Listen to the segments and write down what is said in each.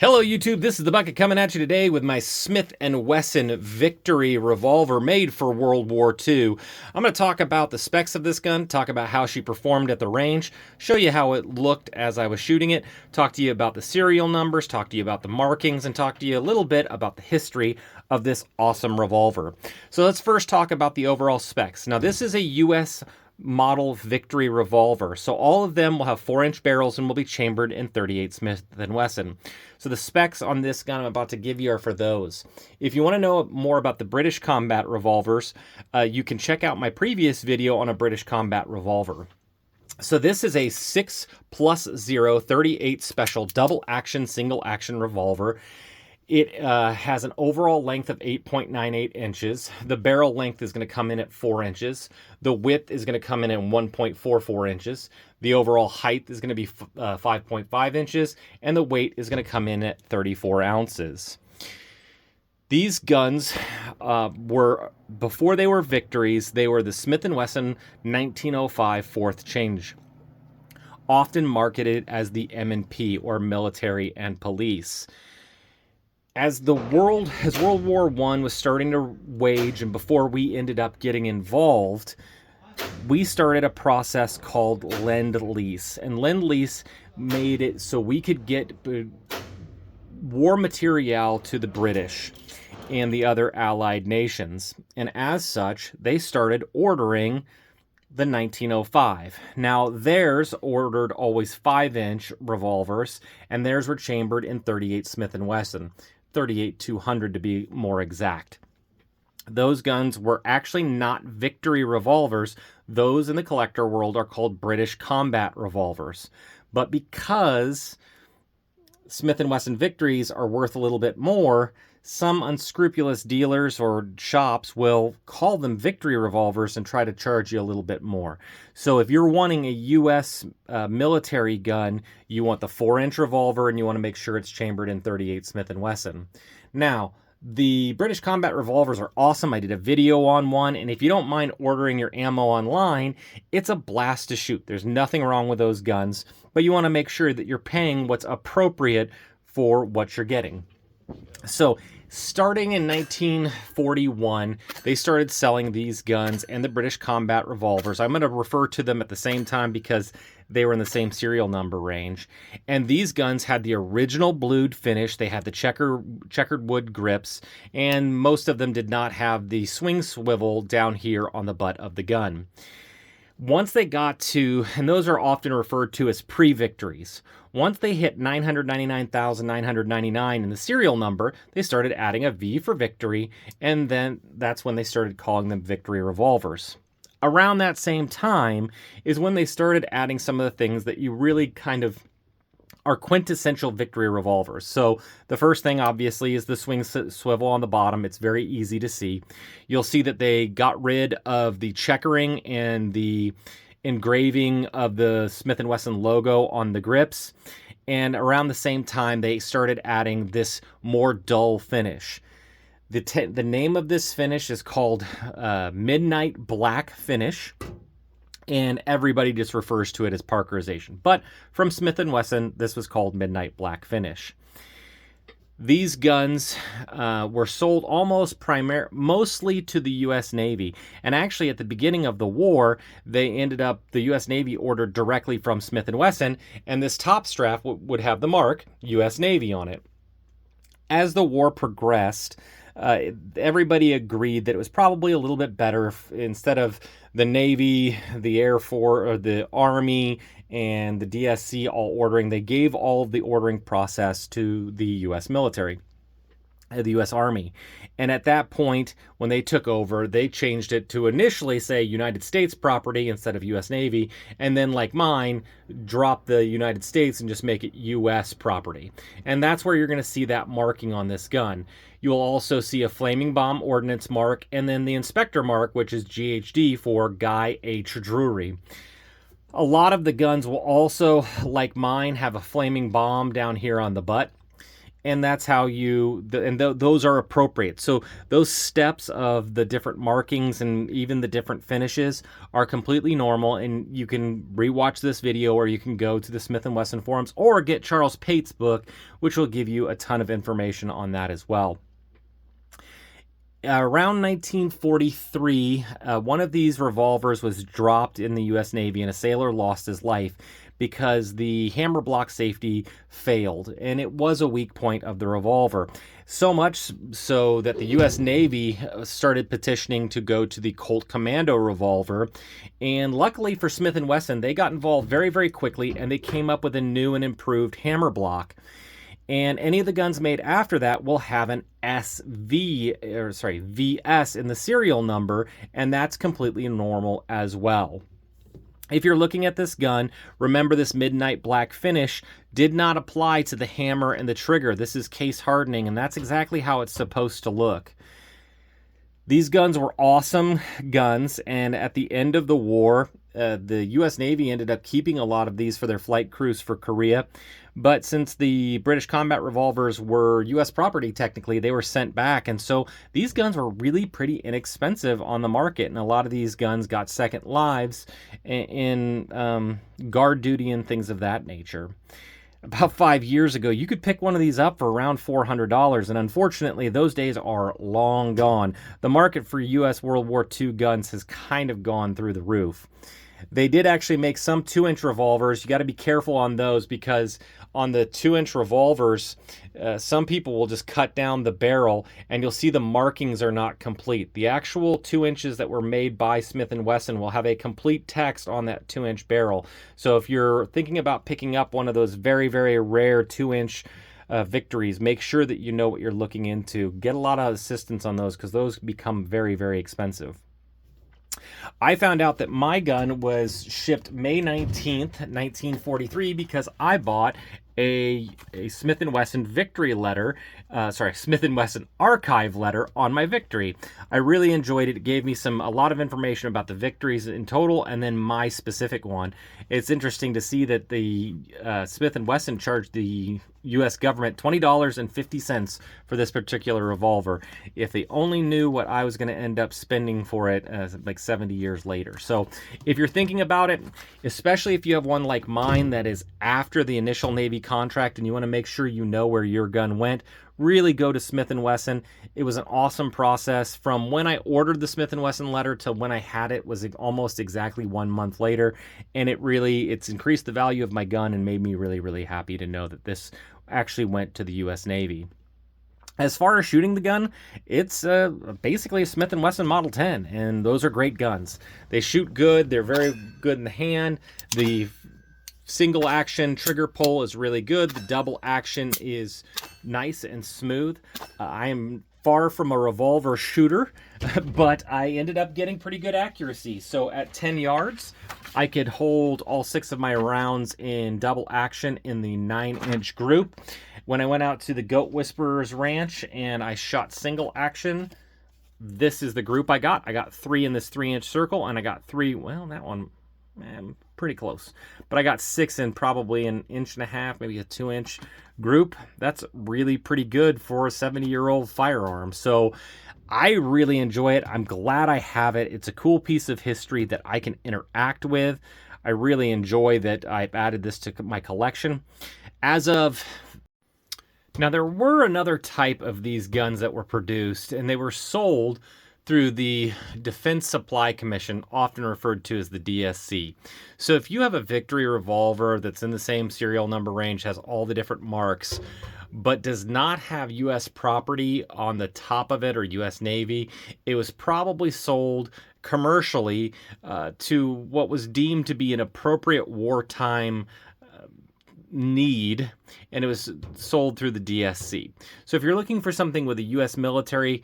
Hello YouTube, this is the Bucket coming at you today with my Smith and Wesson Victory revolver made for World War II. I'm going to talk about the specs of this gun, talk about how she performed at the range, show you how it looked as I was shooting it, talk to you about the serial numbers, talk to you about the markings, and talk to you a little bit about the history of this awesome revolver. So let's first talk about the overall specs. Now this is a US model Victory revolver. So all of them will have 4-inch barrels and will be chambered in 38 Smith and Wesson. So the specs on this gun I'm about to give you are for those. If you want to know more about the British combat revolvers, you can check out my previous video on a British combat revolver. So this is a 6+0 38 special double action single action revolver. It has an overall length of 8.98 inches. The barrel length is going to come in at 4 inches. The width is going to come in at 1.44 inches. The overall height is going to be 5.5 inches. And the weight is going to come in at 34 ounces. These guns were, before they were Victories, they were the Smith and Wesson 1905 fourth change, often marketed as the M&P, or military and police. As World War I was starting to wage, and before we ended up getting involved, we started a process called Lend-Lease. And Lend-Lease made it so we could get war material to the British and the other allied nations. And as such, they started ordering the 1905. Now, theirs ordered always 5-inch revolvers, and theirs were chambered in 38 Smith and Wesson. 38-200 to be more exact. Those guns were actually not Victory revolvers. Those in the collector world are called British combat revolvers. But because Smith and Wesson Victories are worth a little bit more, some unscrupulous dealers or shops will call them Victory revolvers and try to charge you a little bit more. So if you're wanting a U.S. military gun, you want the 4-inch revolver and you want to make sure it's chambered in 38 Smith and Wesson. Now, the British combat revolvers are awesome. I did a video on one, and if you don't mind ordering your ammo online, it's a blast to shoot. There's nothing wrong with those guns, but you want to make sure that you're paying what's appropriate for what you're getting. So, starting in 1941, they started selling these guns and the British combat revolvers. I'm going to refer to them at the same time because they were in the same serial number range. And these guns had the original blued finish. They had the checkered wood grips, and most of them did not have the swing swivel down here on the butt of the gun. Once they got to, and those are often referred to as pre-Victories, once they hit 999,999 in the serial number, they started adding a V for Victory, and then that's when they started calling them Victory revolvers. Around that same time is when they started adding some of the things that you really kind of are quintessential Victory revolvers. So the first thing, obviously, is the swing swivel on the bottom. It's very easy to see. You'll see that they got rid of the checkering and the engraving of the Smith & Wesson logo on the grips. And around the same time, they started adding this more dull finish. The name of this finish is called Midnight Black Finish, and everybody just refers to it as Parkerization. But from Smith & Wesson, this was called Midnight Black Finish. These guns were sold mostly to the U.S. Navy. And actually, at the beginning of the war, the U.S. Navy ordered directly from Smith & Wesson, and this top strap would have the mark U.S. Navy on it. As the war progressed, everybody agreed that it was probably a little bit better if, instead of the Navy, the Air Force, or the Army, and the DSC all ordering, they gave all of the ordering process to the U.S. military, the U.S. Army. And at that point, when they took over, they changed it to initially say United States property instead of U.S. Navy, and then, like mine, drop the United States and just make it U.S. property. And that's where you're going to see that marking on this gun. You'll also see a flaming bomb ordnance mark, and then the inspector mark, which is GHD for Guy H. Drury. A lot of the guns will also, like mine, have a flaming bomb down here on the butt. and that's how those are appropriate. So those steps of the different markings and even the different finishes are completely normal, and you can rewatch this video, or you can go to the Smith and Wesson forums or get Charles Pate's book, which will give you a ton of information on that as well. Around 1943, one of these revolvers was dropped in the U.S. Navy, and a sailor lost his life because the hammer block safety failed, and it was a weak point of the revolver. So much so that the U.S. Navy started petitioning to go to the Colt Commando revolver, and luckily for Smith and Wesson, they got involved very, very quickly, and they came up with a new and improved hammer block. And any of the guns made after that will have an VS in the serial number, and that's completely normal as well. If you're looking at this gun, remember this midnight black finish did not apply to the hammer and the trigger. This is case hardening, and that's exactly how it's supposed to look. These guns were awesome guns, and at the end of the war, the U.S. Navy ended up keeping a lot of these for their flight crews for Korea. But since the British combat revolvers were U.S. property, technically, they were sent back. And so these guns were really pretty inexpensive on the market. And a lot of these guns got second lives in guard duty and things of that nature. About 5 years ago, you could pick one of these up for around $400, and unfortunately, those days are long gone. The market for U.S. World War II guns has kind of gone through the roof. They did actually make some 2-inch revolvers. You got to be careful on those, because on the 2-inch revolvers, some people will just cut down the barrel, and you'll see the markings are not complete. The actual 2 inches that were made by Smith and Wesson will have a complete text on that 2-inch barrel. So if you're thinking about picking up one of those very, very rare 2-inch Victories, make sure that you know what you're looking into. Get a lot of assistance on those, because those become very, very expensive. I found out that my gun was shipped May 19th, 1943, because I bought a Smith and Wesson Victory letter, Smith and Wesson archive letter on my Victory. I really enjoyed it. It gave me a lot of information about the Victories in total, and then my specific one. It's interesting to see that the Smith and Wesson charged the U.S. government $20.50 for this particular revolver. If they only knew what I was going to end up spending for it like 70 years later. So if you're thinking about it, especially if you have one like mine that is after the initial Navy contract and you want to make sure you know where your gun went, really go to Smith and Wesson. It was an awesome process. From when I ordered the Smith and Wesson letter to when I had it was almost exactly 1 month later, and it's increased the value of my gun and made me really, really happy to know that this actually went to the U.S. Navy. As far as shooting the gun, it's basically a Smith & Wesson Model 10, and those are great guns. They shoot good. They're very good in the hand. The single action trigger pull is really good. The double action is nice and smooth. I am far from a revolver shooter, but I ended up getting pretty good accuracy. So at 10 yards, I could hold all 6 of my rounds in double action in the 9-inch group. When I went out to the Goat Whisperers Ranch and I shot single action, this is the group I got. I got 3 in this 3-inch circle, and I got 3, well, that one, pretty close. But I got 6 in probably an 1.5 inch, maybe a 2-inch group. That's really pretty good for a 70-year-old firearm. So I really enjoy it. I'm glad I have it. It's a cool piece of history that I can interact with. I really enjoy that I've added this to my collection. Now, there were another type of these guns that were produced, and they were sold through the Defense Supply Commission, often referred to as the DSC. So if you have a Victory revolver that's in the same serial number range, has all the different marks, but does not have U.S. property on the top of it or U.S. Navy, it was probably sold commercially to what was deemed to be an appropriate wartime need, and it was sold through the DSC. So if you're looking for something with a U.S. military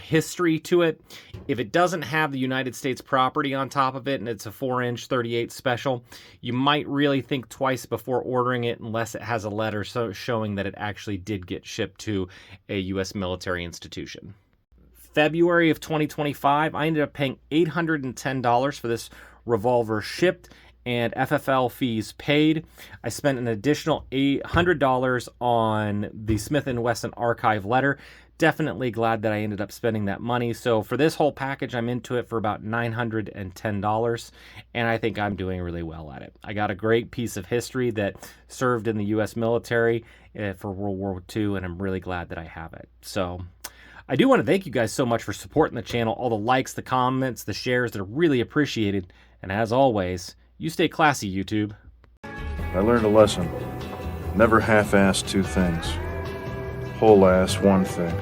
history to it, if it doesn't have the United States property on top of it and it's a 4-inch 38 special, you might really think twice before ordering it unless it has a letter showing that it actually did get shipped to a U.S. military institution. February of 2025, I ended up paying $810 for this revolver shipped and FFL fees paid. I spent an additional $800 on the Smith and Wesson archive letter. Definitely glad that I ended up spending that money. So for this whole package, I'm into it for about $910, and I think I'm doing really well at it. I got a great piece of history that served in the U.S. military for World War II, and I'm really glad that I have it. So I do want to thank you guys so much for supporting the channel. All the likes, the comments, the shares, they're really appreciated. And as always, you stay classy, YouTube. I learned a lesson. Never half-ass two things. Whole-ass one thing.